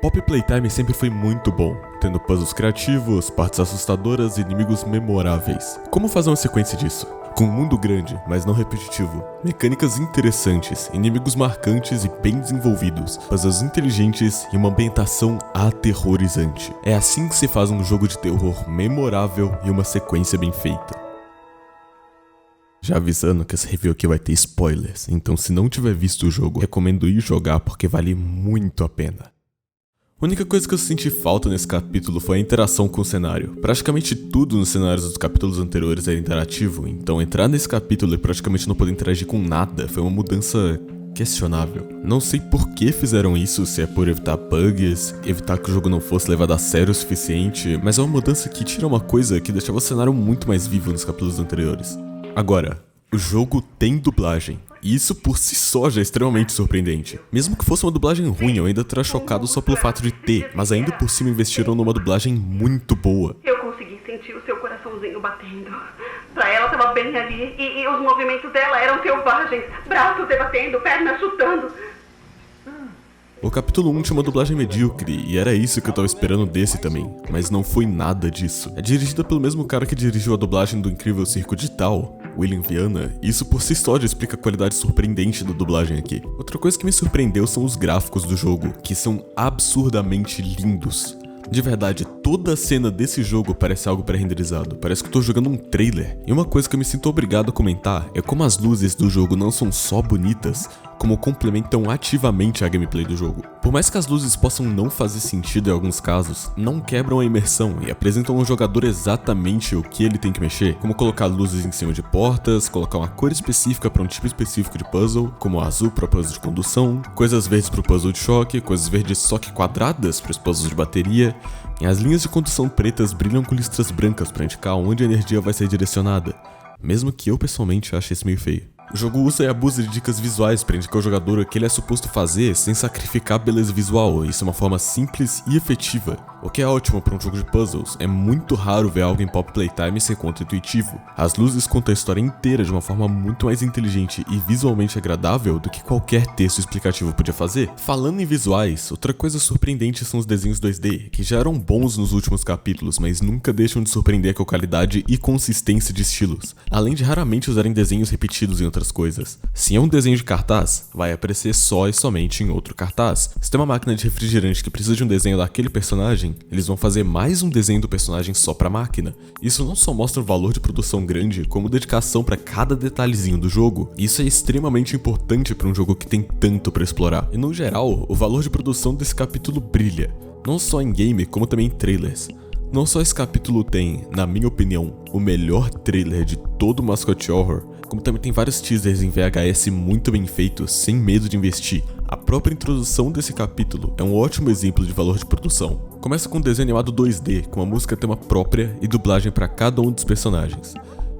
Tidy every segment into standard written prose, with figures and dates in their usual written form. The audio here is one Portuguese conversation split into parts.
Pop Playtime sempre foi muito bom, tendo puzzles criativos, partes assustadoras e inimigos memoráveis. Como fazer uma sequência disso? Com um mundo grande, mas não repetitivo, mecânicas interessantes, inimigos marcantes e bem desenvolvidos, puzzles inteligentes e uma ambientação aterrorizante. É assim que se faz um jogo de terror memorável e uma sequência bem feita. Já avisando que essa review aqui vai ter spoilers, então se não tiver visto o jogo, recomendo ir jogar porque vale muito a pena. A única coisa que eu senti falta nesse capítulo foi a interação com o cenário. Praticamente tudo nos cenários dos capítulos anteriores era interativo, então entrar nesse capítulo e praticamente não poder interagir com nada foi uma mudança questionável. Não sei por que fizeram isso, se é por evitar bugs, evitar que o jogo não fosse levado a sério o suficiente, mas é uma mudança que tira uma coisa que deixava o cenário muito mais vivo nos capítulos anteriores. Agora, o jogo tem dublagem, e isso por si só já é extremamente surpreendente. Mesmo que fosse uma dublagem ruim, eu ainda teria chocado só pelo fato de ter, mas ainda por cima investiram numa dublagem muito boa. Eu consegui sentir o seu coraçãozinho batendo. Pra ela tava bem ali, e os movimentos dela eram selvagens, braços debatendo, pernas chutando. O capítulo 1 tinha uma dublagem medíocre, e era isso que eu tava esperando desse também, mas não foi nada disso. É dirigida pelo mesmo cara que dirigiu a dublagem do Incrível Circo Digital, William Viana, e isso por si só já explica a qualidade surpreendente da dublagem aqui. Outra coisa que me surpreendeu são os gráficos do jogo, que são absurdamente lindos. De verdade, toda a cena desse jogo parece algo pré-renderizado, parece que eu tô jogando um trailer. E uma coisa que eu me sinto obrigado a comentar é como as luzes do jogo não são só bonitas, como complementam ativamente a gameplay do jogo. Por mais que as luzes possam não fazer sentido em alguns casos, não quebram a imersão e apresentam ao jogador exatamente o que ele tem que mexer, como colocar luzes em cima de portas, colocar uma cor específica para um tipo específico de puzzle, como o azul para puzzle de condução, coisas verdes para o puzzle de choque, coisas verdes só que quadradas para os puzzles de bateria, e as linhas de condução pretas brilham com listras brancas para indicar onde a energia vai ser direcionada, mesmo que eu pessoalmente ache isso meio feio. O jogo usa e abusa de dicas visuais para indicar ao jogador o que ele é suposto fazer sem sacrificar a beleza visual, isso é uma forma simples e efetiva, o que é ótimo para um jogo de puzzles. É muito raro ver algo em Pop Playtime ser contra-intuitivo. As luzes contam a história inteira de uma forma muito mais inteligente e visualmente agradável do que qualquer texto explicativo podia fazer. Falando em visuais, outra coisa surpreendente são os desenhos 2D, que já eram bons nos últimos capítulos, mas nunca deixam de surpreender com a qualidade e consistência de estilos, além de raramente usarem desenhos repetidos em outras coisas. Se é um desenho de cartaz, vai aparecer só e somente em outro cartaz. Se tem uma máquina de refrigerante que precisa de um desenho daquele personagem, eles vão fazer mais um desenho do personagem só pra máquina. Isso não só mostra um valor de produção grande, como dedicação pra cada detalhezinho do jogo. Isso é extremamente importante pra um jogo que tem tanto pra explorar. E no geral, o valor de produção desse capítulo brilha, não só em game, como também em trailers. Não só esse capítulo tem, na minha opinião, o melhor trailer de todo o Mascot Horror, como também tem vários teasers em VHS muito bem feitos, sem medo de investir. A própria introdução desse capítulo é um ótimo exemplo de valor de produção. Começa com um desenho animado 2D, com uma música tema própria e dublagem para cada um dos personagens.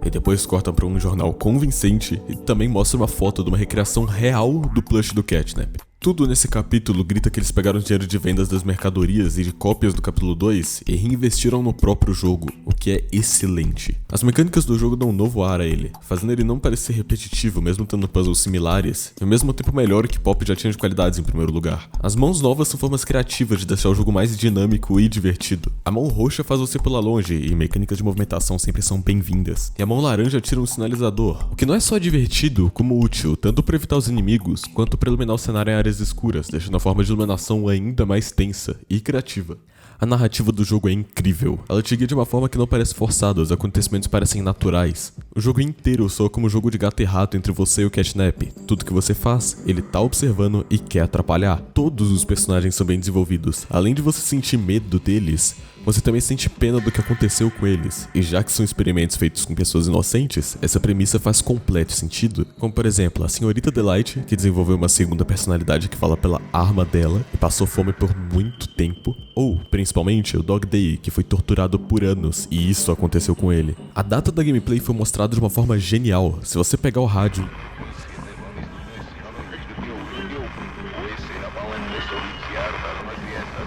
E depois cortam para um jornal convincente e também mostra uma foto de uma recriação real do plush do Catnap. Tudo nesse capítulo grita que eles pegaram o dinheiro de vendas das mercadorias e de cópias do capítulo 2 e reinvestiram no próprio jogo, o que é excelente. As mecânicas do jogo dão um novo ar a ele, fazendo ele não parecer repetitivo mesmo tendo puzzles similares, e ao mesmo tempo melhor que Pop já tinha de qualidades em primeiro lugar. As mãos novas são formas criativas de deixar o jogo mais dinâmico e divertido. A mão roxa faz você pular longe e mecânicas de movimentação sempre são bem-vindas. E a mão laranja tira um sinalizador, o que não é só divertido, como útil, tanto para evitar os inimigos, quanto para iluminar o cenário em áreas escuras, deixando a forma de iluminação ainda mais tensa e criativa. A narrativa do jogo é incrível. Ela te guia de uma forma que não parece forçada, os acontecimentos parecem naturais. O jogo inteiro soa como um jogo de gato e rato entre você e o Catnap. Tudo que você faz, ele tá observando e quer atrapalhar. Todos os personagens são bem desenvolvidos. Além de você sentir medo deles, você também sente pena do que aconteceu com eles. E já que são experimentos feitos com pessoas inocentes, essa premissa faz completo sentido. Como por exemplo, a senhorita Delight, que desenvolveu uma segunda personalidade que fala pela arma dela e passou fome por muito tempo. Ou, principalmente, o Dog Day, que foi torturado por anos e isso aconteceu com ele. A data da gameplay foi mostrada de uma forma genial. Se você pegar o rádio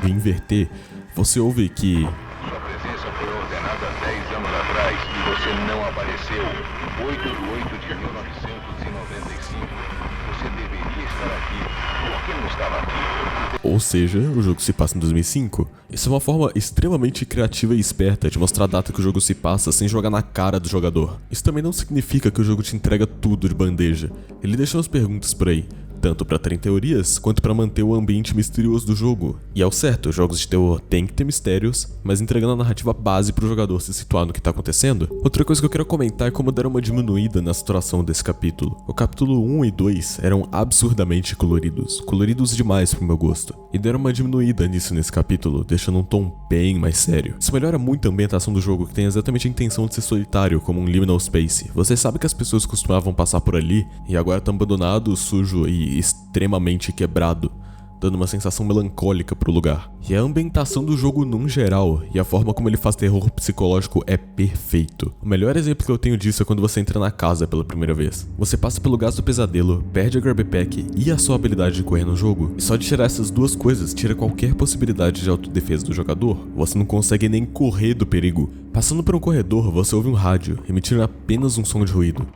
e inverter, você ouve que Sua presença foi ordenada 10 anos atrás e você não apareceu. 8 de 8 de 1995. Você deveria estar aqui. Por que não estava aqui? Ou seja, o jogo se passa em 2005. Isso é uma forma extremamente criativa e esperta de mostrar a data que o jogo se passa sem jogar na cara do jogador. Isso também não significa que o jogo te entrega tudo de bandeja. Ele deixa umas perguntas por aí, tanto pra terem teorias, quanto pra manter o ambiente misterioso do jogo. E ao certo, jogos de terror têm que ter mistérios, mas entregando a narrativa base pro jogador se situar no que tá acontecendo. Outra coisa que eu quero comentar é como deram uma diminuída na saturação desse capítulo. O capítulo 1 e 2 eram absurdamente coloridos demais pro meu gosto, e deram uma diminuída nisso nesse capítulo, deixando um tom bem mais sério. Isso melhora muito a ambientação do jogo, que tem exatamente a intenção de ser solitário, como um liminal space. Você sabe que as pessoas costumavam passar por ali, e agora tá abandonado, sujo e extremamente quebrado, dando uma sensação melancólica pro lugar. E a ambientação do jogo num geral, e a forma como ele faz terror psicológico é perfeito. O melhor exemplo que eu tenho disso é quando você entra na casa pela primeira vez. Você passa pelo gás do pesadelo, perde a grab pack e a sua habilidade de correr no jogo. E só de tirar essas duas coisas tira qualquer possibilidade de autodefesa do jogador. Você não consegue nem correr do perigo. Passando por um corredor, você ouve um rádio, emitindo apenas um som de ruído.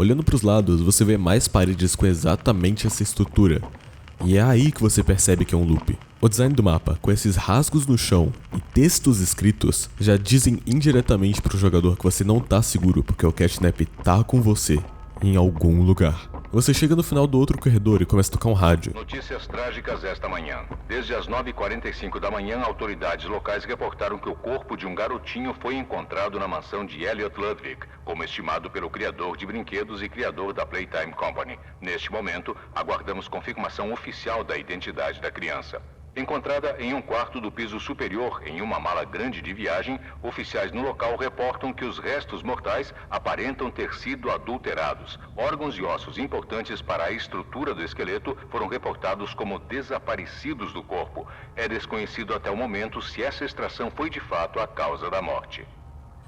Olhando para os lados, você vê mais paredes com exatamente essa estrutura. E é aí que você percebe que é um loop. O design do mapa, com esses rasgos no chão e textos escritos, já dizem indiretamente para o jogador que você não tá seguro porque o catnap tá com você em algum lugar. Você chega no final do outro corredor e começa a tocar um rádio. Notícias trágicas esta manhã. Desde as 9h45 da manhã, autoridades locais reportaram que o corpo de um garotinho foi encontrado na mansão de Elliot Ludwig, como estimado pelo criador de brinquedos e criador da Playtime Company. Neste momento, aguardamos confirmação oficial da identidade da criança. Encontrada em um quarto do piso superior em uma mala grande de viagem, oficiais no local reportam que os restos mortais aparentam ter sido adulterados. Órgãos e ossos importantes para a estrutura do esqueleto foram reportados como desaparecidos do corpo. É desconhecido até o momento se essa extração foi de fato a causa da morte.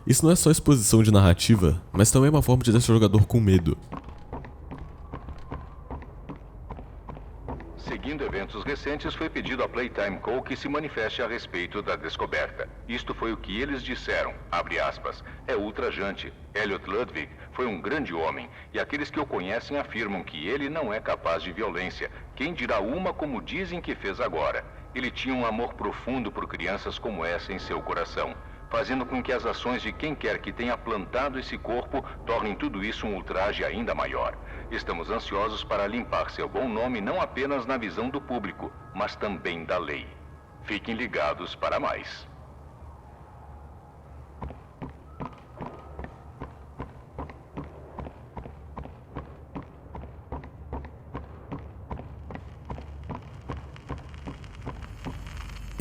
Isso não é só exposição de narrativa, mas também é uma forma de deixar o jogador com medo. Seguindo eventos recentes, foi pedido à Playtime Co. que se manifeste a respeito da descoberta. Isto foi o que eles disseram, abre aspas, é ultrajante. Elliot Ludwig foi um grande homem, e aqueles que o conhecem afirmam que ele não é capaz de violência. Quem dirá uma como dizem que fez agora? Ele tinha um amor profundo por crianças como essa em seu coração, fazendo com que as ações de quem quer que tenha plantado esse corpo tornem tudo isso um ultraje ainda maior. Estamos ansiosos para limpar seu bom nome não apenas na visão do público, mas também da lei. Fiquem ligados para mais.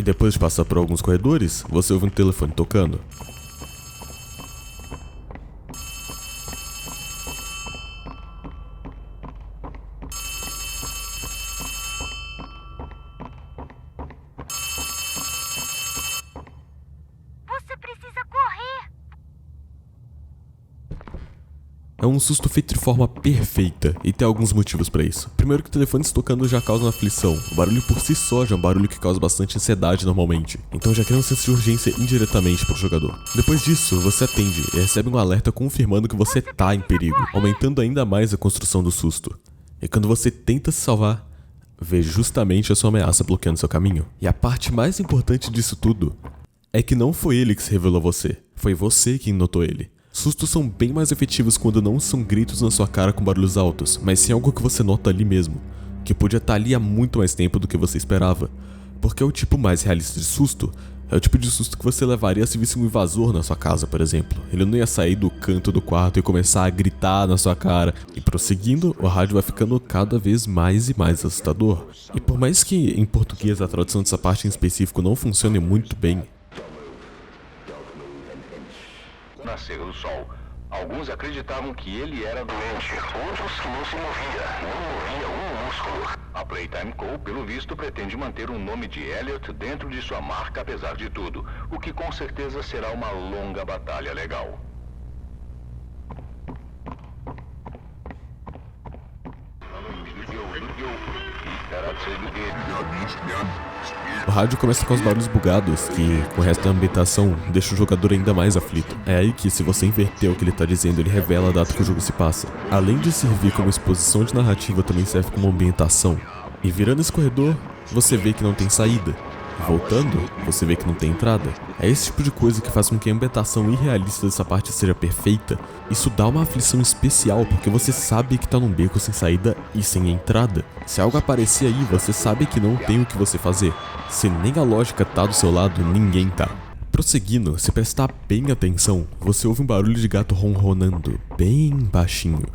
E depois de passar por alguns corredores, você ouve um telefone tocando. Você precisa correr! É um susto feito de forma perfeita, e tem alguns motivos pra isso. Primeiro que telefones tocando já causam aflição. O barulho por si só já é um barulho que causa bastante ansiedade normalmente. Então já cria um senso de urgência indiretamente pro jogador. Depois disso, você atende e recebe um alerta confirmando que você tá em perigo, aumentando ainda mais a construção do susto. E quando você tenta se salvar, vê justamente a sua ameaça bloqueando seu caminho. E a parte mais importante disso tudo é que não foi ele que se revelou a você, foi você quem notou ele. Sustos são bem mais efetivos quando não são gritos na sua cara com barulhos altos, mas sim algo que você nota ali mesmo, que podia estar ali há muito mais tempo do que você esperava. Porque é o tipo mais realista de susto, é o tipo de susto que você levaria se visse um invasor na sua casa, por exemplo. Ele não ia sair do canto do quarto e começar a gritar na sua cara. E prosseguindo, o rádio vai ficando cada vez mais e mais assustador. E por mais que em português a tradução dessa parte em específico não funcione muito bem, Nascer do sol. Alguns acreditavam que ele era doente, outros que não se movia, não movia um músculo. A Playtime Co., pelo visto, pretende manter o nome de Elliot dentro de sua marca apesar de tudo, o que com certeza será uma longa batalha legal. O rádio começa com os barulhos bugados, que com o resto da ambientação deixa o jogador ainda mais aflito. É aí que, se você inverter o que ele tá dizendo, ele revela a data que o jogo se passa. Além de servir como exposição de narrativa, também serve como ambientação. E virando esse corredor, você vê que não tem saída. Voltando, você vê que não tem entrada. É esse tipo de coisa que faz com que a ambientação irrealista dessa parte seja perfeita. Isso dá uma aflição especial, porque você sabe que tá num beco sem saída e sem entrada. Se algo aparecer aí, você sabe que não tem o que você fazer. Se nem a lógica tá do seu lado, ninguém tá. Prosseguindo, se prestar bem atenção, você ouve um barulho de gato ronronando, bem baixinho.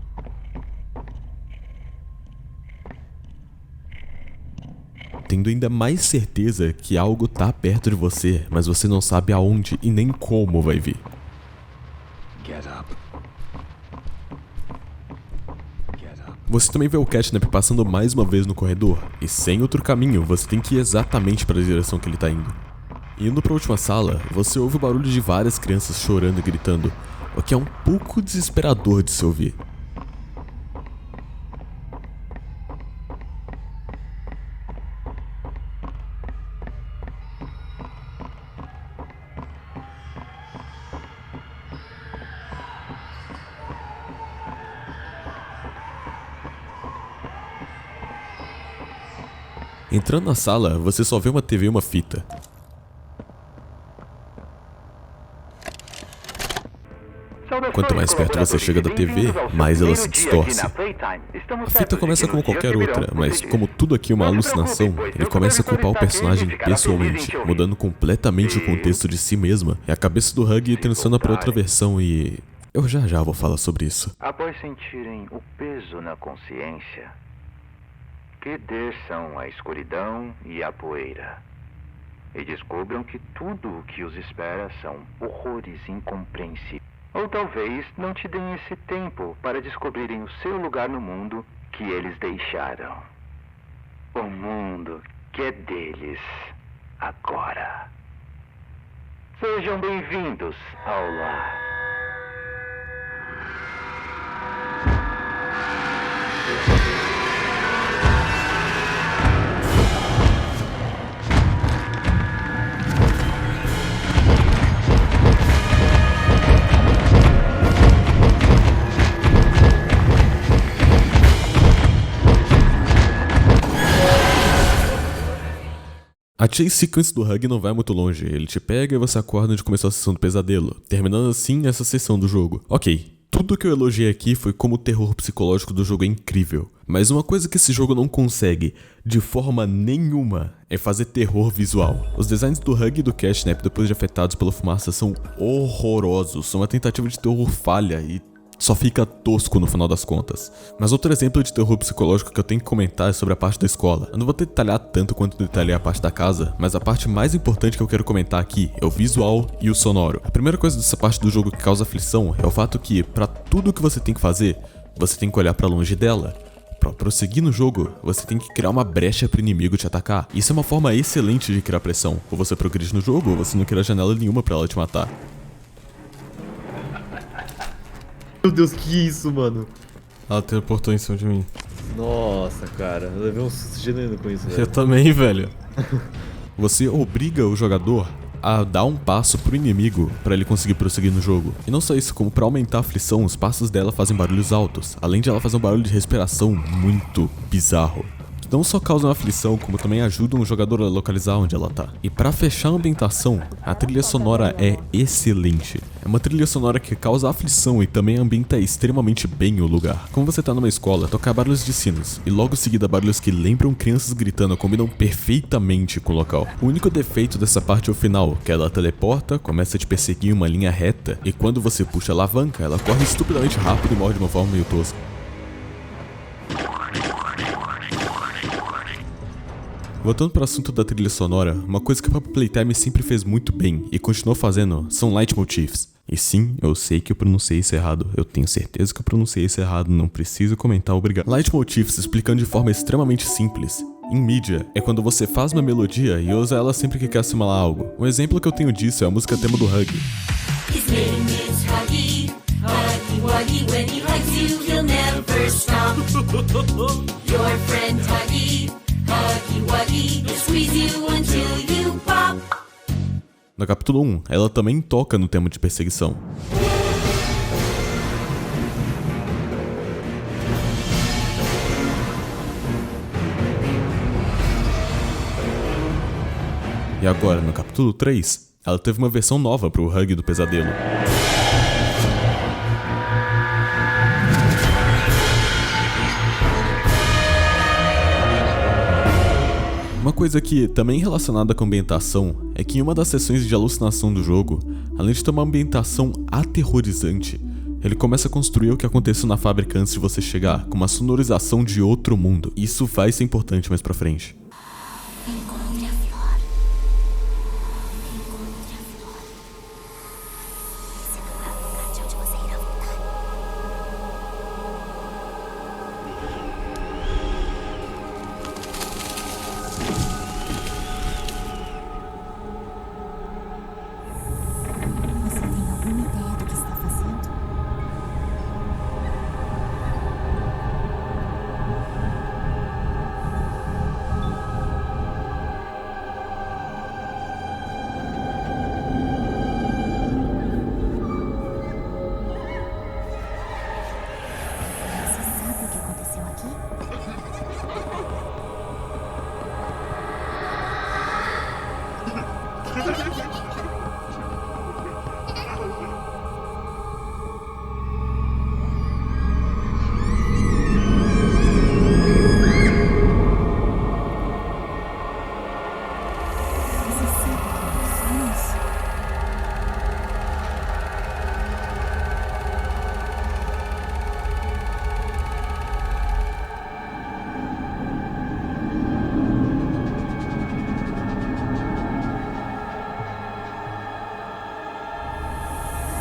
Tendo ainda mais certeza que algo tá perto de você, mas você não sabe aonde e nem como vai vir. Você também vê o Catnap passando mais uma vez no corredor, e sem outro caminho, você tem que ir exatamente para a direção que ele tá indo. Indo para a última sala, você ouve o barulho de várias crianças chorando e gritando, o que é um pouco desesperador de se ouvir. Entrando na sala, você só vê uma TV e uma fita. Quanto mais perto você chega da TV, mais ela se distorce. A fita começa como qualquer outra, mas como tudo aqui é uma alucinação, ele começa a culpar o personagem pessoalmente, mudando completamente o contexto de si mesma, e a cabeça do Hug transicionando para outra versão e... eu já vou falar sobre isso. Após sentirem o peso na consciência, que desçam a escuridão e a poeira, e descubram que tudo o que os espera são horrores incompreensíveis. Ou talvez não te deem esse tempo para descobrirem o seu lugar no mundo que eles deixaram. O mundo que é deles agora. Sejam bem-vindos ao lar. A chase sequence do Hug não vai muito longe, ele te pega e você acorda onde começou a sessão do pesadelo, terminando assim essa sessão do jogo. Ok, tudo que eu elogiei aqui foi como o terror psicológico do jogo é incrível, mas uma coisa que esse jogo não consegue, de forma nenhuma, é fazer terror visual. Os designs do Hug e do Catnap depois de afetados pela fumaça são horrorosos, são uma tentativa de terror falha e só fica tosco no final das contas. Mas outro exemplo de terror psicológico que eu tenho que comentar é sobre a parte da escola. Eu não vou detalhar tanto quanto detalhei a parte da casa, mas a parte mais importante que eu quero comentar aqui é o visual e o sonoro. A primeira coisa dessa parte do jogo que causa aflição é o fato que, pra tudo que você tem que fazer, você tem que olhar pra longe dela. Pra prosseguir no jogo, você tem que criar uma brecha pro inimigo te atacar. Isso é uma forma excelente de criar pressão. Ou você progride no jogo, ou você não cria janela nenhuma pra ela te matar. Meu Deus, que isso, mano? Ela teleportou em cima de mim. Nossa, cara, eu levei um susto genuíno com isso, velho. Eu também, velho. Você obriga o jogador a dar um passo pro inimigo pra ele conseguir prosseguir no jogo. E não só isso, como pra aumentar a aflição, os passos dela fazem barulhos altos, além de ela fazer um barulho de respiração muito bizarro. Não só causam aflição, como também ajudam o jogador a localizar onde ela tá. E pra fechar a ambientação, a trilha sonora é excelente. É uma trilha sonora que causa aflição e também ambienta extremamente bem o lugar. Como você tá numa escola, tocar barulhos de sinos, e logo em seguida barulhos que lembram crianças gritando combinam perfeitamente com o local. O único defeito dessa parte é o final, que ela teleporta, começa a te perseguir em uma linha reta, e quando você puxa a alavanca, ela corre estupidamente rápido e morre de uma forma meio tosca. Voltando para o assunto da trilha sonora, uma coisa que o próprio Playtime sempre fez muito bem e continuou fazendo são leitmotifs. E sim, eu sei que eu pronunciei isso errado, eu tenho certeza que eu pronunciei isso errado, não preciso comentar, obrigado. Leitmotifs, explicando de forma extremamente simples. Em mídia, é quando você faz uma melodia e usa ela sempre que quer assimilar algo. Um exemplo que eu tenho disso é a música tema do Hug. His name is Huggy, Huggy Wuggy, when he hugs you, he'll never stop. Your friend Huggy, Huggy Wuggy, they'll squeeze you until you pop. No capítulo 1, ela também toca no tema de perseguição. E agora, no capítulo 3, ela teve uma versão nova pro Huggy do Pesadelo. Uma coisa que também relacionada com ambientação é que em uma das sessões de alucinação do jogo, além de ter uma ambientação aterrorizante, ele começa a construir o que aconteceu na fábrica antes de você chegar, com uma sonorização de outro mundo. Isso vai ser importante mais pra frente. Encontre a flor. Encontre a flor. Esse não é o lugar de onde você irá voltar. Você tem alguma ideia do que está fazendo? Você sabe o que aconteceu aqui? Você sabe o que é isso?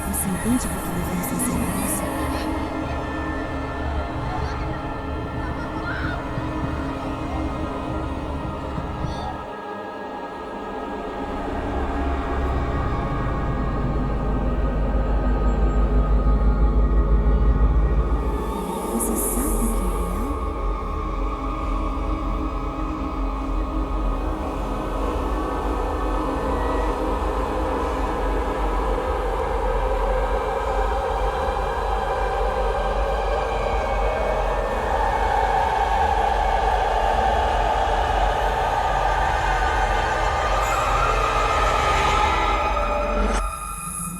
Você entende por que devemos fazer isso? Você sabe o que é real?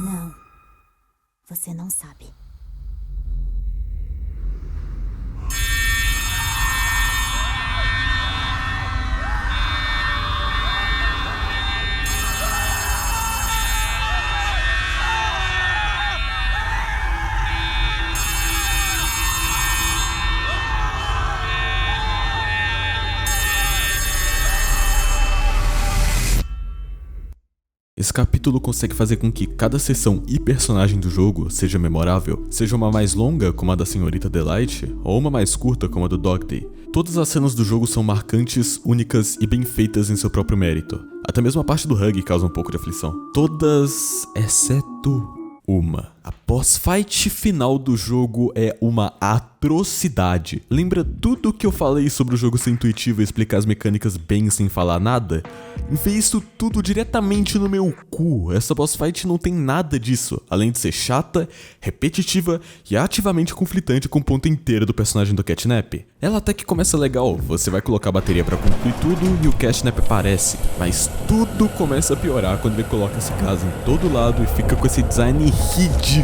Não. Você não sabe. Esse capítulo consegue fazer com que cada sessão e personagem do jogo seja memorável, seja uma mais longa, como a da Senhorita Delight, ou uma mais curta, como a do Dog Day. Todas as cenas do jogo são marcantes, únicas e bem feitas em seu próprio mérito. Até mesmo a parte do Huggy causa um pouco de aflição. Todas, exceto uma. A boss-fight final do jogo é uma atrocidade. Lembra tudo que eu falei sobre o jogo ser intuitivo e explicar as mecânicas bem sem falar nada? Enfiei isso tudo diretamente no meu cu. Essa boss-fight não tem nada disso, além de ser chata, repetitiva e ativamente conflitante com o ponto inteiro do personagem do Catnap. Ela até que começa legal, você vai colocar a bateria pra concluir tudo e o Catnap aparece, mas tudo começa a piorar quando ele coloca esse gás em todo lado e fica com esse design ridículo.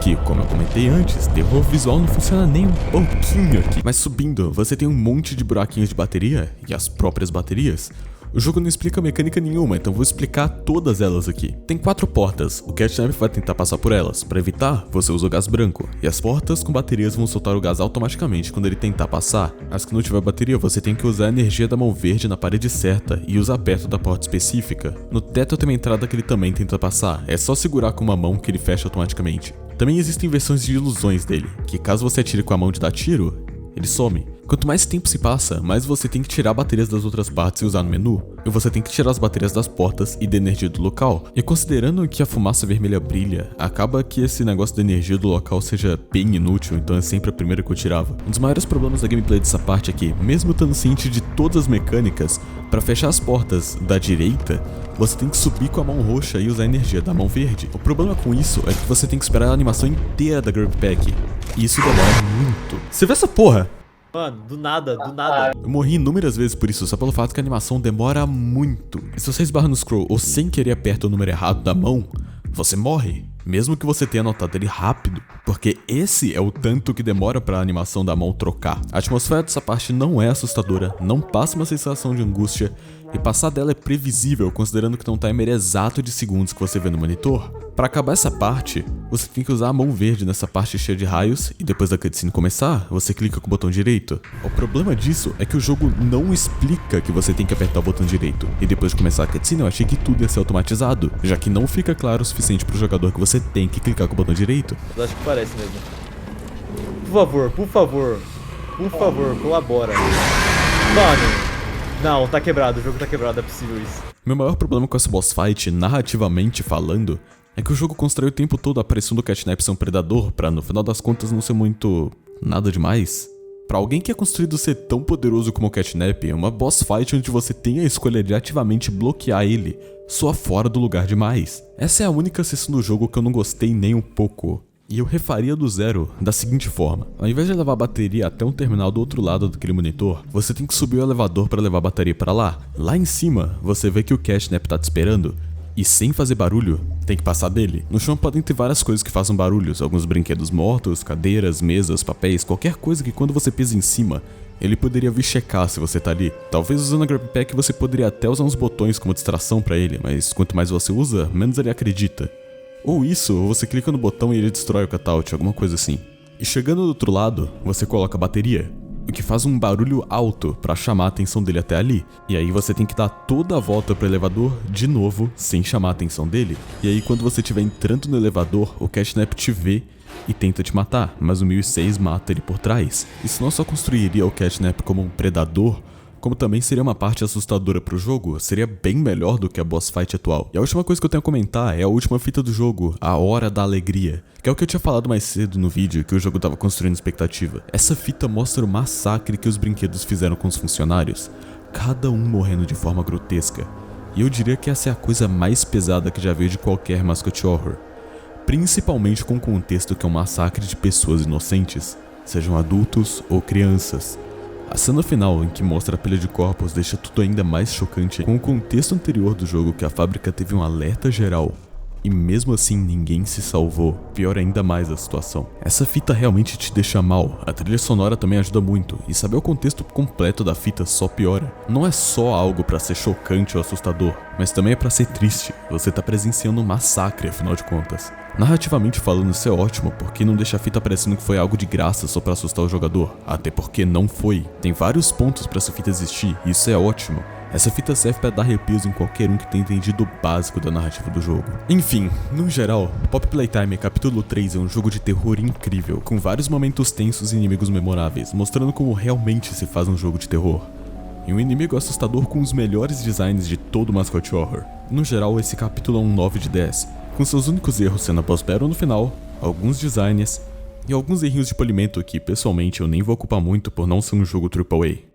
Que, como eu comentei antes, terror visual não funciona nem um pouquinho aqui. Mas subindo, você tem um monte de buraquinhos de bateria, e as próprias baterias. O jogo não explica mecânica nenhuma, então vou explicar todas elas aqui. Tem 4 portas, o Catnap vai tentar passar por elas. Para evitar, você usa o gás branco, e as portas com baterias vão soltar o gás automaticamente quando ele tentar passar. As que não tiver bateria, você tem que usar a energia da mão verde na parede certa e usar perto da porta específica. No teto tem uma entrada que ele também tenta passar, é só segurar com uma mão que ele fecha automaticamente. Também existem versões de ilusões dele, que caso você atire com a mão de dar tiro, ele some. Quanto mais tempo se passa, mais você tem que tirar baterias das outras partes e usar no menu, e você tem que tirar as baterias das portas e da energia do local. E considerando que a fumaça vermelha brilha, acaba que esse negócio da energia do local seja bem inútil, então é sempre a primeira que eu tirava. Um dos maiores problemas da gameplay dessa parte é que, mesmo estando ciente de todas as mecânicas, para fechar as portas da direita, você tem que subir com a mão roxa e usar a energia da mão verde. O problema com isso é que você tem que esperar a animação inteira da Grub Pack, e isso demora muito. Você vê essa porra? Mano, do nada, do nada. Eu morri inúmeras vezes por isso, só pelo fato que a animação demora muito. E se você esbarra no scroll ou sem querer aperta o número errado da mão, você morre. Mesmo que você tenha anotado ele rápido, porque esse é o tanto que demora pra animação da mão trocar. A atmosfera dessa parte não é assustadora, não passa uma sensação de angústia, e passar dela é previsível considerando que tem um timer exato de segundos que você vê no monitor. Pra acabar essa parte, você tem que usar a mão verde nessa parte cheia de raios, e depois da cutscene começar, você clica com o botão direito. O problema disso é que o jogo não explica que você tem que apertar o botão direito, e depois de começar a cutscene eu achei que tudo ia ser automatizado, já que não fica claro o suficiente pro jogador que você tem que clicar com o botão direito. Eu acho que parece mesmo. Por favor, por favor. Por favor, colabora. Mano. Não, tá quebrado, o jogo tá quebrado, é possível isso. Meu maior problema com essa boss fight, narrativamente falando, é que o jogo constrói o tempo todo a aparição do Catnap ser um predador pra no final das contas não ser muito... nada demais. Pra alguém que é construído ser tão poderoso como o Catnap, uma boss fight onde você tem a escolha de ativamente bloquear ele soa fora do lugar demais. Essa é a única seção do jogo que eu não gostei nem um pouco. E eu refaria do zero da seguinte forma: ao invés de levar a bateria até um terminal do outro lado daquele monitor, você tem que subir o elevador para levar a bateria para lá. Lá em cima, você vê que o Catnap tá te esperando, e sem fazer barulho, tem que passar dele. No chão podem ter várias coisas que façam barulhos, alguns brinquedos mortos, cadeiras, mesas, papéis, qualquer coisa que quando você pisa em cima, ele poderia vir checar se você tá ali. Talvez usando a Grab Pack você poderia até usar uns botões como distração pra ele, mas quanto mais você usa, menos ele acredita. Ou isso, ou você clica no botão e ele destrói o cutout, alguma coisa assim. E chegando do outro lado, você coloca a bateria, o que faz um barulho alto pra chamar a atenção dele até ali. E aí você tem que dar toda a volta pro elevador de novo, sem chamar a atenção dele. E aí quando você estiver entrando no elevador, o Catnap te vê e tenta te matar, mas o 1006 mata ele por trás. Isso não só construiria o Catnap como um predador, como também seria uma parte assustadora pro jogo, seria bem melhor do que a boss fight atual. E a última coisa que eu tenho a comentar é a última fita do jogo, a Hora da Alegria, que é o que eu tinha falado mais cedo no vídeo, que o jogo tava construindo expectativa. Essa fita mostra o massacre que os brinquedos fizeram com os funcionários, cada um morrendo de forma grotesca. E eu diria que essa é a coisa mais pesada que já veio de qualquer mascot horror, principalmente com o contexto que é um massacre de pessoas inocentes, sejam adultos ou crianças. A cena final, em que mostra a pilha de corpos, deixa tudo ainda mais chocante com o contexto anterior do jogo, que a fábrica teve um alerta geral e mesmo assim ninguém se salvou. Piora ainda mais a situação. Essa fita realmente te deixa mal, a trilha sonora também ajuda muito, e saber o contexto completo da fita só piora. Não é só algo pra ser chocante ou assustador, mas também é pra ser triste. Você tá presenciando um massacre, afinal de contas. Narrativamente falando, isso é ótimo, porque não deixa a fita parecendo que foi algo de graça só pra assustar o jogador, até porque não foi. Tem vários pontos pra essa fita existir, e isso é ótimo. Essa fita serve pra dar arrepios em qualquer um que tenha entendido o básico da narrativa do jogo. Enfim, no geral, Pop Playtime Capítulo 3 é um jogo de terror incrível, com vários momentos tensos e inimigos memoráveis, mostrando como realmente se faz um jogo de terror. E um inimigo assustador com os melhores designs de todo o Mascot Horror. No geral, esse capítulo é um 9 de 10, com seus únicos erros sendo a boss battle no final, alguns designs e alguns errinhos de polimento que, pessoalmente, eu nem vou ocupar muito por não ser um jogo AAA.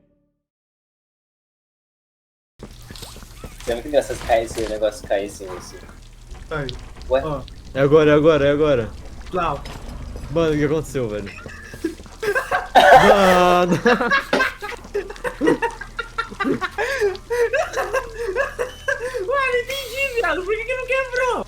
É muito engraçado cair esse negócio cair assim, assim. Aí. Ué? Ó. É agora, é agora, é agora. Lá. Mano, o que aconteceu, velho? Mano! Ué, não entendi, viado. Por que não quebrou?